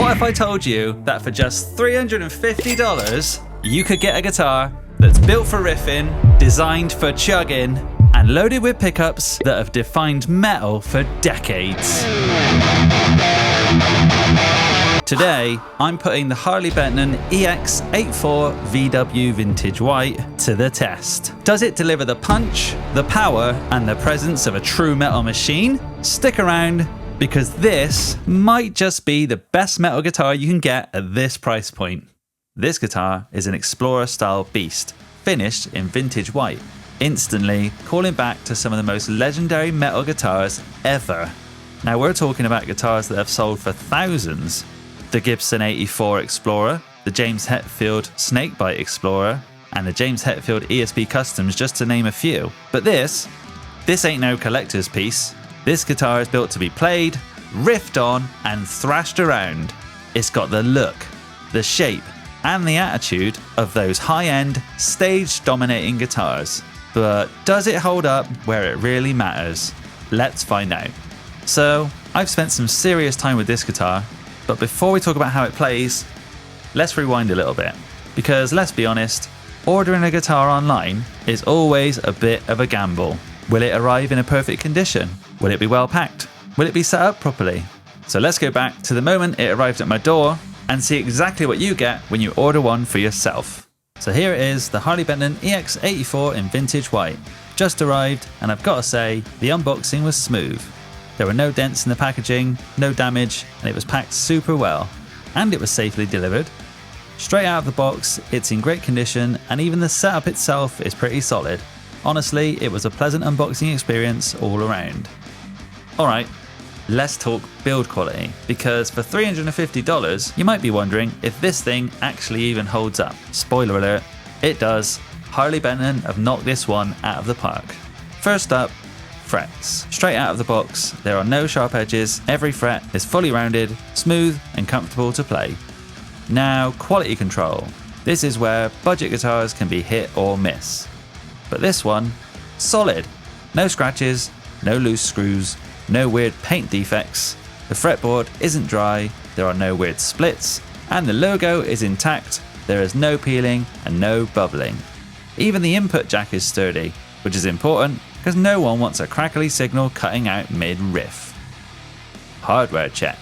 What if I told you that for just $350, you could get a guitar that's built for riffing, designed for chugging, and loaded with pickups that have defined metal for decades? Today, I'm putting the Harley Benton EX84 VW Vintage White to the test. Does it deliver the punch, the power, and the presence of a true metal machine? Stick around, because this might just be the best metal guitar you can get at this price point. This guitar is an Explorer-style beast, finished in vintage white, instantly calling back to some of the most legendary metal guitars ever. Now we're talking about guitars that have sold for thousands. The Gibson 84 Explorer, the James Hetfield Snakebite Explorer, and the James Hetfield ESP Customs, just to name a few. But this ain't no collector's piece. This guitar is built to be played, riffed on, and thrashed around. It's got the look, the shape, and the attitude of those high-end, stage-dominating guitars. But does it hold up where it really matters? Let's find out. So, I've spent some serious time with this guitar, but before we talk about how it plays, let's rewind a little bit. Because let's be honest, ordering a guitar online is always a bit of a gamble. Will it arrive in a perfect condition? Will it be well packed? Will it be set up properly? So let's go back to the moment it arrived at my door and see exactly what you get when you order one for yourself. So here it is, the Harley Benton EX84 in vintage white. Just arrived, and I've got to say, the unboxing was smooth. There were no dents in the packaging, no damage, and it was packed super well. And it was safely delivered. Straight out of the box, it's in great condition, and even the setup itself is pretty solid. Honestly, it was a pleasant unboxing experience all around. Alright, let's talk build quality, because for $350, you might be wondering if this thing actually even holds up. Spoiler alert, it does. Harley Benton have knocked this one out of the park. First up, frets. Straight out of the box, there are no sharp edges, every fret is fully rounded, smooth and comfortable to play. Now, quality control. This is where budget guitars can be hit or miss. But this one, solid. No scratches, no loose screws, no weird paint defects, the fretboard isn't dry, there are no weird splits, and the logo is intact, there is no peeling and no bubbling. Even the input jack is sturdy, which is important because no one wants a crackly signal cutting out mid-riff. Hardware check.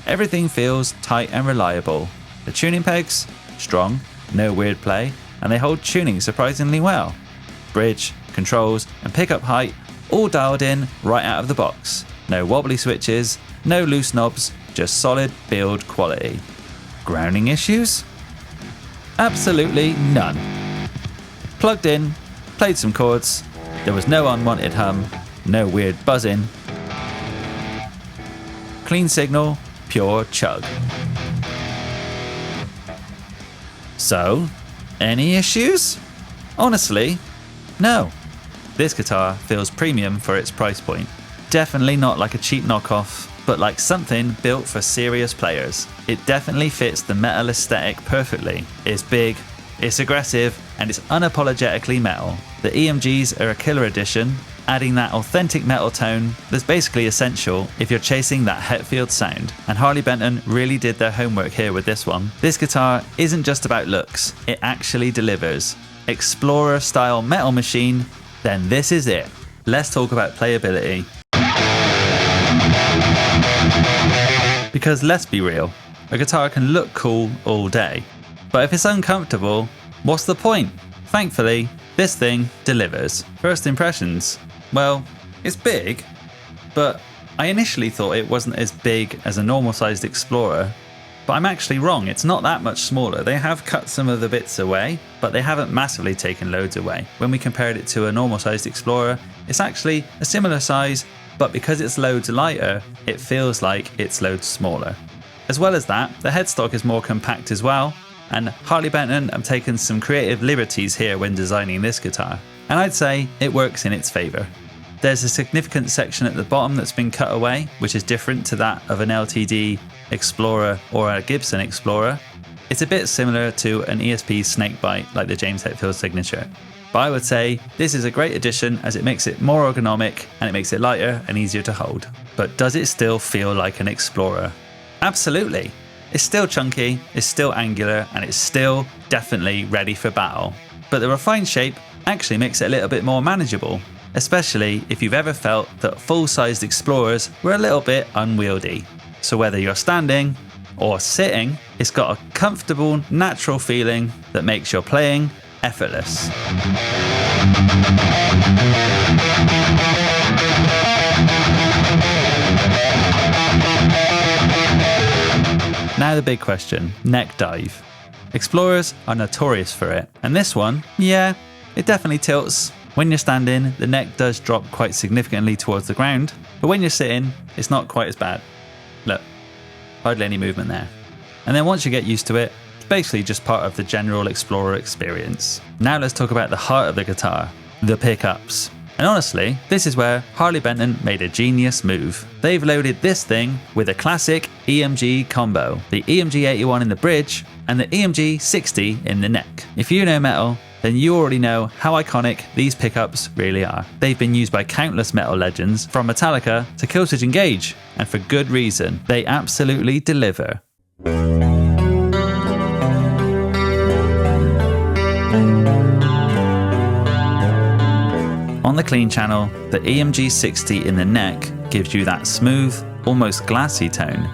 Everything feels tight and reliable. The tuning pegs, strong, no weird play, and they hold tuning surprisingly well. Bridge, controls, and pickup height all dialed in right out of the box. No wobbly switches, no loose knobs, just solid build quality. Grounding issues? Absolutely none. Plugged in, played some chords, there was no unwanted hum, no weird buzzing. Clean signal, pure chug. So, any issues? Honestly, no. This guitar feels premium for its price point. Definitely not like a cheap knockoff, but like something built for serious players. It definitely fits the metal aesthetic perfectly. It's big, it's aggressive, and it's unapologetically metal. The EMGs are a killer addition, adding that authentic metal tone that's basically essential if you're chasing that Hetfield sound. And Harley Benton really did their homework here with this one. This guitar isn't just about looks, it actually delivers. Explorer style metal machine, then this is it. Let's talk about playability. Because let's be real, a guitar can look cool all day, but if it's uncomfortable, what's the point? Thankfully, this thing delivers. First impressions, well, it's big, but I initially thought it wasn't as big as a normal sized Explorer, but I'm actually wrong, it's not that much smaller. They have cut some of the bits away, but they haven't massively taken loads away. When we compared it to a normal sized Explorer, it's actually a similar size, but because it's loads lighter, it feels like it's loads smaller. As well as that, the headstock is more compact as well, and Harley Benton have taken some creative liberties here when designing this guitar, and I'd say it works in its favour. There's a significant section at the bottom that's been cut away, which is different to that of an LTD Explorer or a Gibson Explorer. It's a bit similar to an ESP Snakebite like the James Hetfield Signature. But I would say this is a great addition as it makes it more ergonomic and it makes it lighter and easier to hold. But does it still feel like an Explorer? Absolutely. It's still chunky, it's still angular, and it's still definitely ready for battle. But the refined shape actually makes it a little bit more manageable, especially if you've ever felt that full-sized Explorers were a little bit unwieldy. So whether you're standing or sitting, it's got a comfortable, natural feeling that makes your playing effortless. Now the big question, neck dive. Explorers are notorious for it, and this one, yeah, it definitely tilts. When you're standing, the neck does drop quite significantly towards the ground, but when you're sitting, it's not quite as bad. Look, hardly any movement there. And then once you get used to it, it's basically just part of the general Explorer experience. Now let's talk about the heart of the guitar, the pickups. And honestly, this is where Harley Benton made a genius move. They've loaded this thing with a classic EMG combo, the EMG 81 in the bridge and the EMG 60 in the neck. If you know metal, then you already know how iconic these pickups really are. They've been used by countless metal legends, from Metallica to Killswitch Engage, and for good reason. They absolutely deliver. On the clean channel, the EMG 60 in the neck gives you that smooth, almost glassy tone.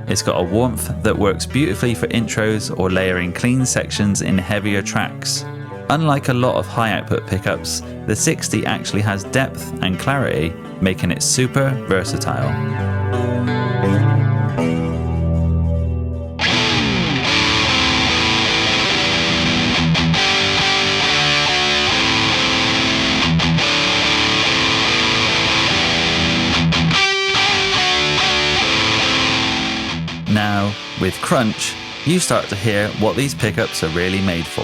It's got a warmth that works beautifully for intros or layering clean sections in heavier tracks. Unlike a lot of high output pickups, the 60 actually has depth and clarity, making it super versatile. Now, with crunch, you start to hear what these pickups are really made for.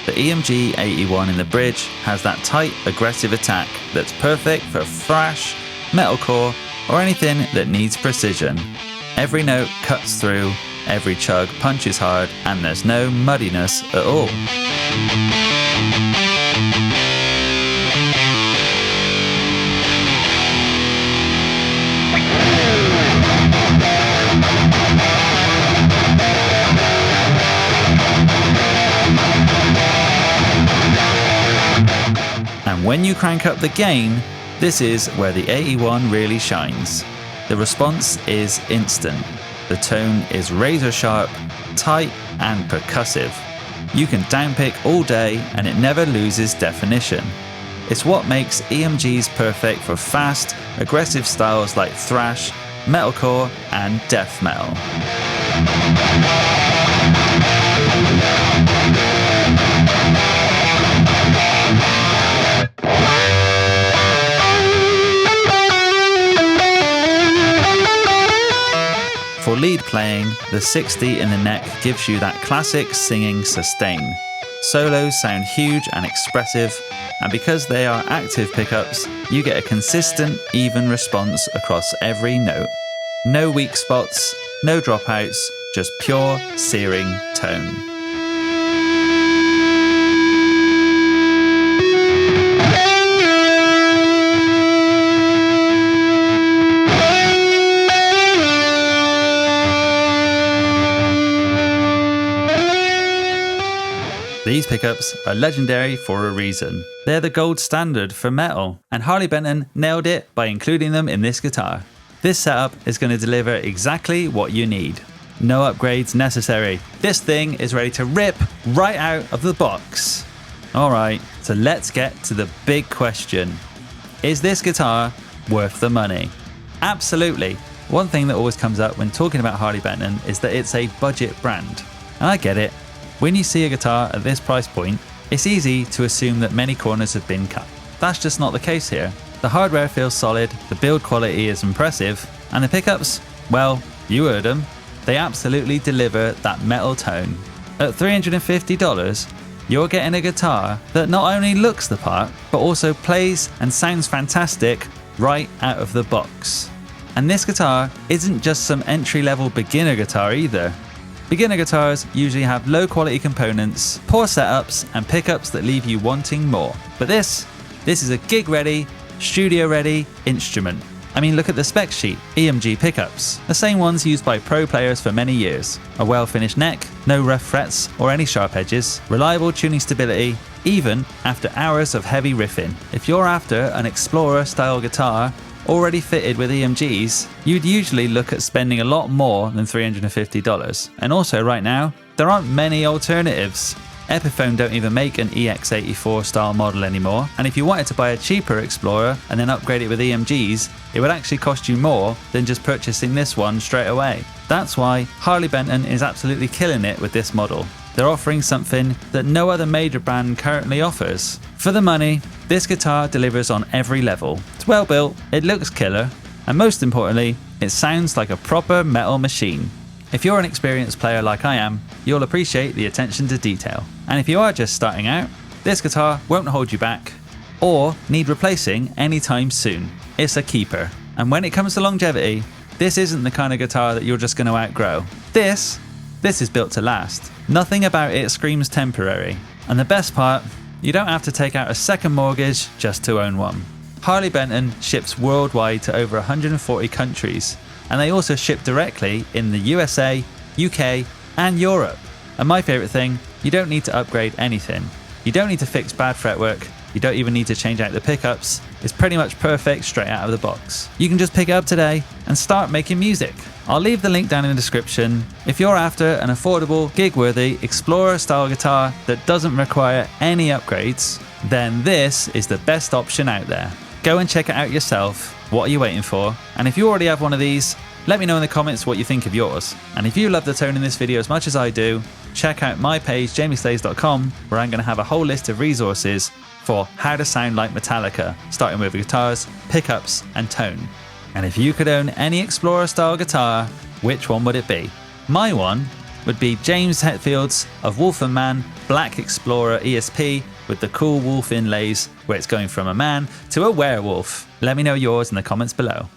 The EMG 81 in the bridge has that tight, aggressive attack that's perfect for thrash, metalcore, or anything that needs precision. Every note cuts through, every chug punches hard, and there's no muddiness at all. And when you crank up the gain, this is where the 81 really shines. The response is instant. The tone is razor sharp, tight, and percussive. You can downpick all day and it never loses definition. It's what makes EMGs perfect for fast, aggressive styles like thrash, metalcore, and death metal. For lead playing, the 60 in the neck gives you that classic singing sustain. Solos sound huge and expressive, and because they are active pickups, you get a consistent, even response across every note. No weak spots, no dropouts, just pure, searing tone. These pickups are legendary for a reason. They're the gold standard for metal, and Harley Benton nailed it by including them in this guitar. This setup is going to deliver exactly what you need. No upgrades necessary. This thing is ready to rip right out of the box. Alright, so let's get to the big question. Is this guitar worth the money? Absolutely. One thing that always comes up when talking about Harley Benton is that it's a budget brand. And I get it. When you see a guitar at this price point, it's easy to assume that many corners have been cut. That's just not the case here. The hardware feels solid, the build quality is impressive, and the pickups, well, you heard them, they absolutely deliver that metal tone. At $350, you're getting a guitar that not only looks the part, but also plays and sounds fantastic right out of the box. And this guitar isn't just some entry-level beginner guitar either. Beginner guitars usually have low quality components, poor setups, and pickups that leave you wanting more. But this is a gig ready, studio ready instrument. I mean, look at the spec sheet. EMG pickups, the same ones used by pro players for many years. A well-finished neck, no rough frets or any sharp edges, reliable tuning stability, even after hours of heavy riffing. If you're after an Explorer-style guitar already fitted with EMGs, you'd usually look at spending a lot more than $350. And also right now, there aren't many alternatives. Epiphone don't even make an EX84 style model anymore, and if you wanted to buy a cheaper Explorer and then upgrade it with EMGs, it would actually cost you more than just purchasing this one straight away. That's why Harley Benton is absolutely killing it with this model. They're offering something that no other major brand currently offers. For the money, this guitar delivers on every level. It's well built, it looks killer, and most importantly, it sounds like a proper metal machine. If you're an experienced player like I am, you'll appreciate the attention to detail. And if you are just starting out, this guitar won't hold you back or need replacing anytime soon. It's a keeper. And when it comes to longevity, this isn't the kind of guitar that you're just going to outgrow. This is built to last. Nothing about it screams temporary. And the best part, you don't have to take out a second mortgage just to own one. Harley Benton ships worldwide to over 140 countries. And they also ship directly in the USA, UK, and Europe. And my favourite thing, you don't need to upgrade anything. You don't need to fix bad fretwork, you don't even need to change out the pickups. It's pretty much perfect straight out of the box. You can just pick it up today and start making music. I'll leave the link down in the description. If you're after an affordable, gig-worthy, Explorer-style guitar that doesn't require any upgrades, then this is the best option out there. Go and check it out yourself. What are you waiting for? And if you already have one of these, let me know in the comments what you think of yours. And if you love the tone in this video as much as I do, check out my page jamieslays.com, where I'm going to have a whole list of resources for how to sound like Metallica, starting with guitars, pickups and tone. And if you could own any Explorer style guitar, which one would it be? My one would be James Hetfield's of Wolf & Man Black Explorer ESP with the cool wolf inlays, where it's going from a man to a werewolf. Let me know yours in the comments below.